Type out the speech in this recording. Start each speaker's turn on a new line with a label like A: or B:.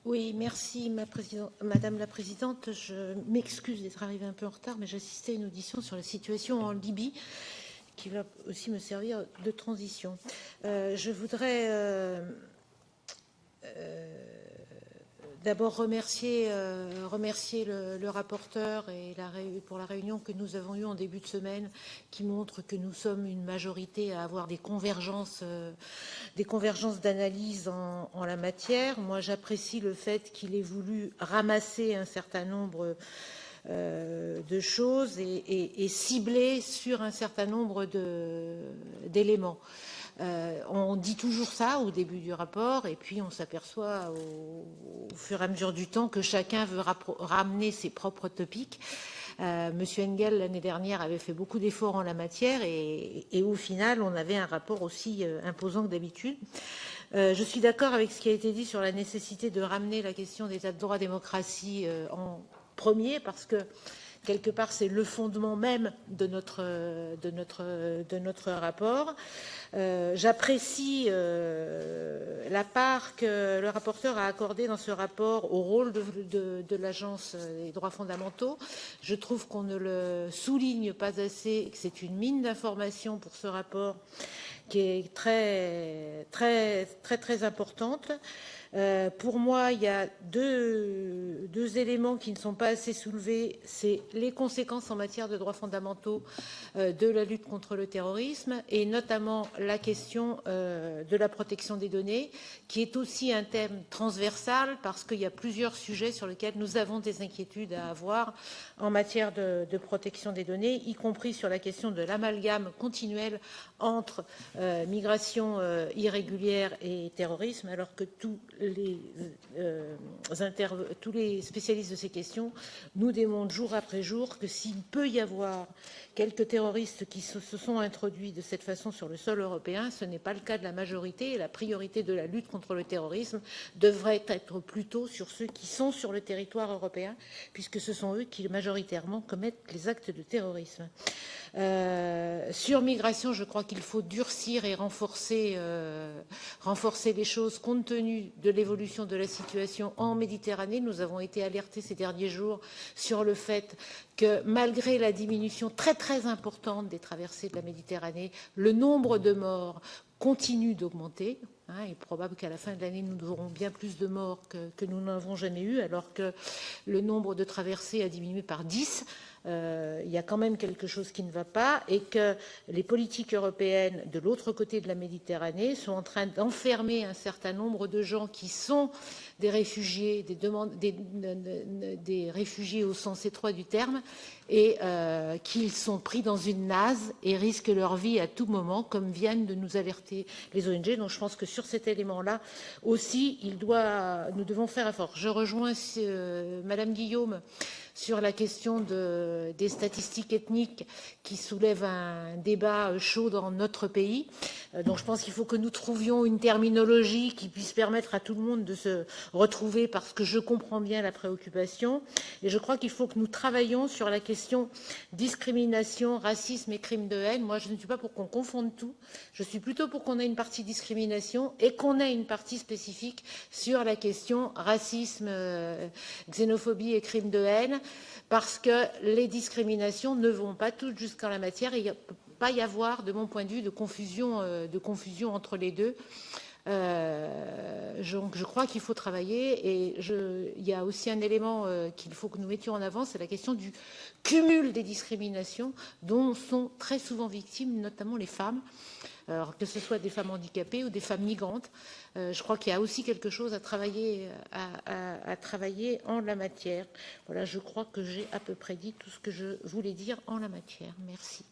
A: Oui, merci Madame la Présidente. Je m'excuse d'être arrivée un peu en retard, mais j'assistais à une audition sur la situation en Libye qui va aussi me servir de transition. Je voudrais d'abord remercier le rapporteur et pour la réunion que nous avons eue en début de semaine, qui montre que nous sommes une majorité à avoir des convergences d'analyse en la matière. Moi, j'apprécie le fait qu'il ait voulu ramasser un certain nombre de choses et cibler sur un certain nombre d'éléments. On dit toujours ça au début du rapport, et puis on s'aperçoit au fur et à mesure du temps que chacun veut ramener ses propres topics. Monsieur Engel, l'année dernière, avait fait beaucoup d'efforts en la matière, et au final, on avait un rapport aussi imposant que d'habitude. Je suis d'accord avec ce qui a été dit sur la nécessité de ramener la question d'état de droit, démocratie en premier, parce que quelque part, c'est le fondement même de notre rapport. J'apprécie la part que le rapporteur a accordée dans ce rapport au rôle de l'Agence des droits fondamentaux. Je trouve qu'on ne le souligne pas assez, que c'est une mine d'informations pour ce rapport qui est très importante. Pour moi, il y a deux éléments qui ne sont pas assez soulevés. C'est les conséquences en matière de droits fondamentaux de la lutte contre le terrorisme, et notamment la question de la protection des données, qui est aussi un thème transversal, parce qu'il y a plusieurs sujets sur lesquels nous avons des inquiétudes à avoir en matière de protection des données, y compris sur la question de l'amalgame continuel entre migration irrégulière et terrorisme, alors que tous les spécialistes de ces questions nous démontrent jour après jour que s'il peut y avoir quelques terroristes qui se sont introduits de cette façon sur le sol européen, ce n'est pas le cas de la majorité, et la priorité de la lutte contre le terrorisme devrait être plutôt sur ceux qui sont sur le territoire européen, puisque ce sont eux qui majoritairement commettent les actes de terrorisme. Sur migration, je crois qu'il faut durcir et renforcer les choses compte tenu de l'évolution de la situation en Méditerranée. Nous avons été alertés ces derniers jours sur le fait que malgré la diminution très importante des traversées de la Méditerranée, le nombre de morts continue d'augmenter. Il est probable qu'à la fin de l'année, nous aurons bien plus de morts que nous n'avons jamais eu, alors que le nombre de traversées a diminué par 10. Il y a quand même quelque chose qui ne va pas, et que les politiques européennes de l'autre côté de la Méditerranée sont en train d'enfermer un certain nombre de gens qui sont des réfugiés, des réfugiés au sens étroit du terme, et qu'ils sont pris dans une nase et risquent leur vie à tout moment, comme viennent de nous alerter les ONG. Donc je pense que sur cet élément-là aussi, nous devons faire effort. Je rejoins Madame Guillaume sur la question des statistiques ethniques qui soulèvent un débat chaud dans notre pays. Donc je pense qu'il faut que nous trouvions une terminologie qui puisse permettre à tout le monde de se retrouver, parce que je comprends bien la préoccupation. Et je crois qu'il faut que nous travaillions sur la question discrimination, racisme et crime de haine. Moi, je ne suis pas pour qu'on confonde tout. Je suis plutôt pour qu'on ait une partie discrimination et qu'on ait une partie spécifique sur la question racisme, xénophobie et crime de haine, parce que les discriminations ne vont pas toutes jusqu'en la matière, et il ne peut pas y avoir, de mon point de vue, de confusion entre les deux. Je crois qu'il faut travailler, et il y a aussi un élément qu'il faut que nous mettions en avant, c'est la question du cumul des discriminations dont sont très souvent victimes notamment les femmes, alors que ce soit des femmes handicapées ou des femmes migrantes. Je crois qu'il y a aussi quelque chose à travailler en la matière. Voilà, je crois que j'ai à peu près dit tout ce que je voulais dire en la matière. Merci.